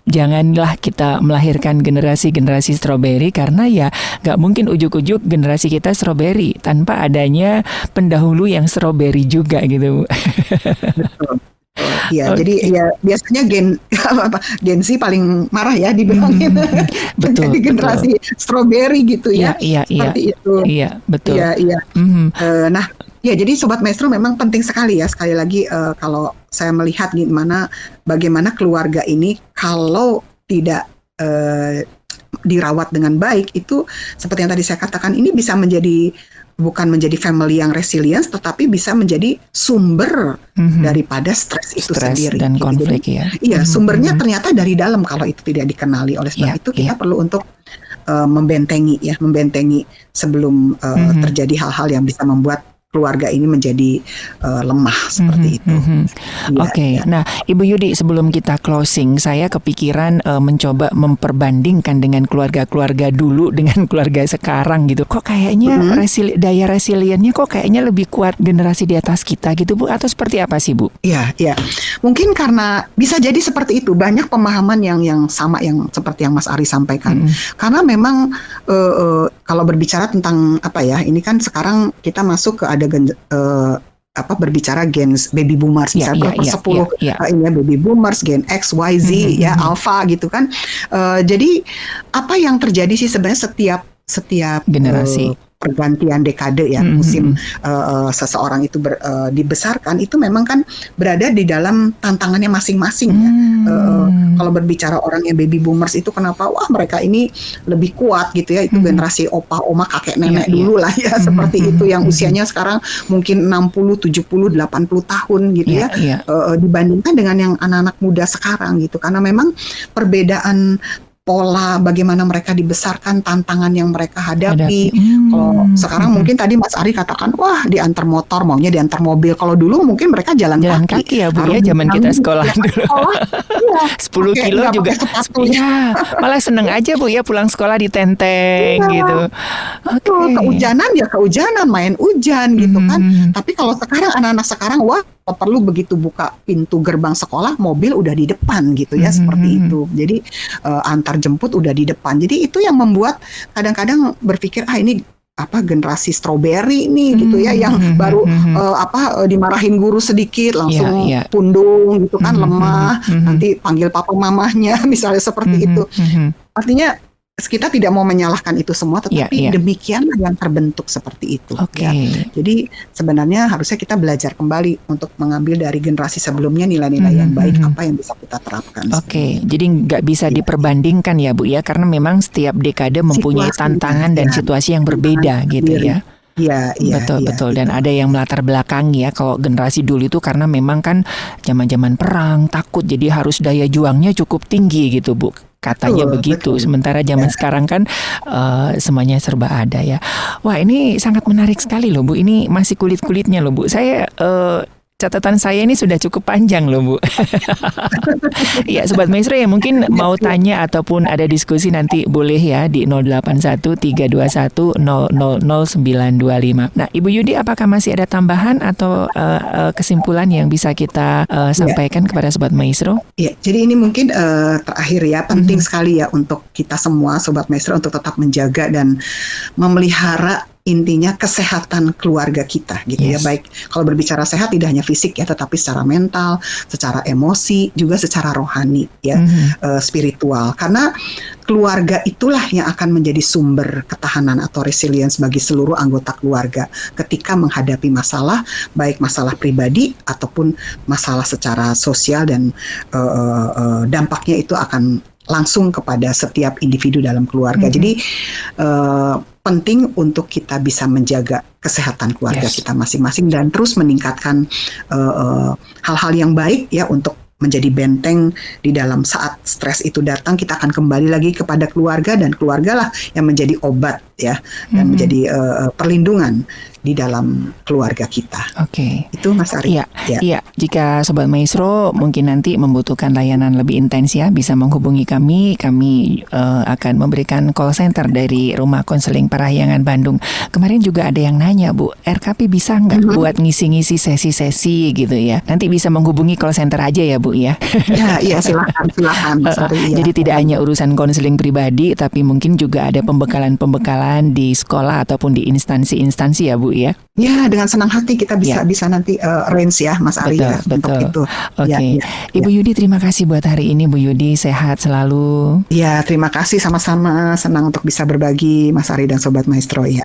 janganlah kita melahirkan generasi strawberry, karena ya gak mungkin ujuk-ujuk generasi kita strawberry tanpa adanya pendahulu yang strawberry juga gitu Bu. Betul. Ya, jadi ya biasanya Gen Z paling marah ya dibilangin. Betul. Jadi generasi strawberry gitu ya. Seperti itu. Iya, betul. Iya. Nah, ya, jadi Sobat Maestro memang penting sekali ya, sekali lagi kalau saya melihat bagaimana keluarga ini kalau tidak dirawat dengan baik, itu seperti yang tadi saya katakan, ini bisa bukan menjadi family yang resilient, tetapi bisa menjadi sumber daripada stres itu sendiri dan gitu. konflik. Jadi, iya, sumbernya ternyata dari dalam kalau itu tidak dikenali. Oleh sebab itu kita perlu untuk membentengi sebelum terjadi hal-hal yang bisa membuat keluarga ini menjadi lemah seperti itu. Ya, Oke. ya. Nah, Ibu Yudi, sebelum kita closing, saya kepikiran mencoba memperbandingkan dengan keluarga-keluarga dulu dengan keluarga sekarang gitu. Kok kayaknya daya resiliennya kok kayaknya lebih kuat generasi di atas kita gitu, Bu? Atau seperti apa sih, Bu? Ya, ya. Mungkin karena bisa jadi seperti itu. Banyak pemahaman yang sama yang seperti yang Mas Ari sampaikan. Karena memang kalau berbicara tentang apa ya, ini kan sekarang kita masuk ke ada berbicara gen baby boomers, misalnya ini ya baby boomers, gen X, Y, Z, ya alpha gitu kan. Jadi apa yang terjadi sih sebenarnya setiap generasi pergantian dekade ya, musim seseorang itu dibesarkan itu memang kan berada di dalam tantangannya masing-masing ya. Kalau berbicara orang yang baby boomers itu kenapa mereka ini lebih kuat gitu ya, itu generasi opa, oma, kakek, nenek dulu lah ya, seperti itu yang usianya sekarang mungkin 60, 70, 80 tahun gitu ya, dibandingkan dengan yang anak-anak muda sekarang gitu, karena memang perbedaan pola bagaimana mereka dibesarkan, tantangan yang mereka hadapi. Kalau sekarang mungkin tadi Mas Ari katakan, wah diantar motor, maunya diantar mobil. Kalau dulu mungkin mereka jalan kaki ya, Bu, ya, zaman kita sekolah dulu. 10 kilo juga. Ya, malah seneng aja, Bu, ya, pulang sekolah ditenteng gitu. Kehujanan, main hujan gitu kan. Tapi kalau sekarang anak-anak sekarang, wah perlu begitu buka pintu gerbang sekolah, mobil udah di depan gitu ya, seperti itu. Jadi antar jemput udah di depan. Jadi itu yang membuat kadang-kadang berpikir ini generasi strawberry nih gitu ya, yang baru dimarahin guru sedikit langsung pundung gitu kan, lemah, nanti panggil papa mamahnya misalnya seperti itu. Artinya kita tidak mau menyalahkan itu semua, tetapi demikianlah yang terbentuk seperti itu. Ya. Jadi sebenarnya harusnya kita belajar kembali untuk mengambil dari generasi sebelumnya nilai-nilai yang baik, apa yang bisa kita terapkan. Jadi nggak bisa diperbandingkan ya, Bu, ya, karena memang setiap dekade mempunyai tantangan dan situasi yang berbeda gitu ya. Iya, betul. Dan ada yang melatar belakang ya. Kalau generasi dulu itu karena memang kan zaman-zaman perang, takut, jadi harus daya juangnya cukup tinggi gitu, Bu. Katanya begitu. Sementara zaman sekarang kan semuanya serba ada ya. Wah, ini sangat menarik sekali loh, Bu. Ini masih kulit-kulitnya loh, Bu. Saya catatan saya ini sudah cukup panjang loh, Bu. Ya, Sobat Maestro yang mungkin mau tanya ataupun ada diskusi nanti boleh ya di 081321000925. Nah, Ibu Yudi, apakah masih ada tambahan atau kesimpulan yang bisa kita sampaikan kepada Sobat Maestro? Ya, jadi ini mungkin terakhir ya, penting sekali ya untuk kita semua Sobat Maestro untuk tetap menjaga dan memelihara intinya kesehatan keluarga kita gitu ya. Baik kalau berbicara sehat tidak hanya fisik ya, tetapi secara mental, secara emosi, juga secara rohani ya, spiritual. Karena keluarga itulah yang akan menjadi sumber ketahanan atau resilience bagi seluruh anggota keluarga ketika menghadapi masalah, baik masalah pribadi ataupun masalah secara sosial, dan dampaknya itu akan langsung kepada setiap individu dalam keluarga. Jadi penting untuk kita bisa menjaga kesehatan keluarga kita masing-masing dan terus meningkatkan hal-hal yang baik ya, untuk menjadi benteng di dalam saat stres itu datang. Kita akan kembali lagi kepada keluarga, dan keluargalah yang menjadi obat ya, dan menjadi perlindungan di dalam keluarga kita. Itu Mas Ari. Iya. Jika Sobat Maestro mungkin nanti membutuhkan layanan lebih intens ya, bisa menghubungi kami. Kami akan memberikan call center dari Rumah Konseling Parahyangan Bandung. Kemarin juga ada yang nanya, Bu, RKP bisa nggak buat ngisi-ngisi sesi-sesi gitu ya? Nanti bisa menghubungi call center aja ya, Bu ya. Iya, silakan. Jadi tidak hanya urusan konseling pribadi, tapi mungkin juga ada pembekalan di sekolah ataupun di instansi-instansi ya, Bu ya. Ya, dengan senang hati kita bisa nanti arrange ya, Mas Ari. Untuk itu. Ibu Yudi, terima kasih buat hari ini, Bu Yudi. Sehat selalu. Ya, terima kasih, sama-sama. Senang untuk bisa berbagi, Mas Ari dan Sobat Maestro ya.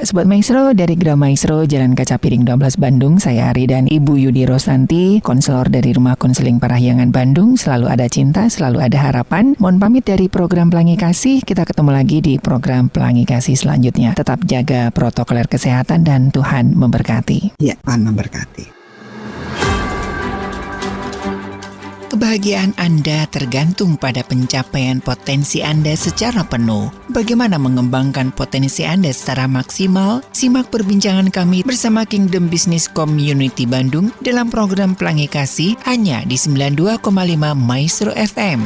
Sobat Maestro, dari Gra Maestro Jalan Kaca Piring 12 Bandung, saya Ari dan Ibu Yudi Rosanti, konselor dari Rumah Konseling Parahyangan Bandung. Selalu ada cinta, selalu ada harapan. Mohon pamit dari program Pelangi Kasih. Kita ketemu lagi di program Pelangi Kasih selanjutnya. Tetap jaga protokol kesehatan dan Tuhan memberkati. Ya, Tuhan memberkati. Kebahagiaan Anda tergantung pada pencapaian potensi Anda secara penuh. Bagaimana mengembangkan potensi Anda secara maksimal? Simak perbincangan kami bersama Kingdom Business Community Bandung dalam program Pelangi Kasih hanya di 92,5 Maestro FM.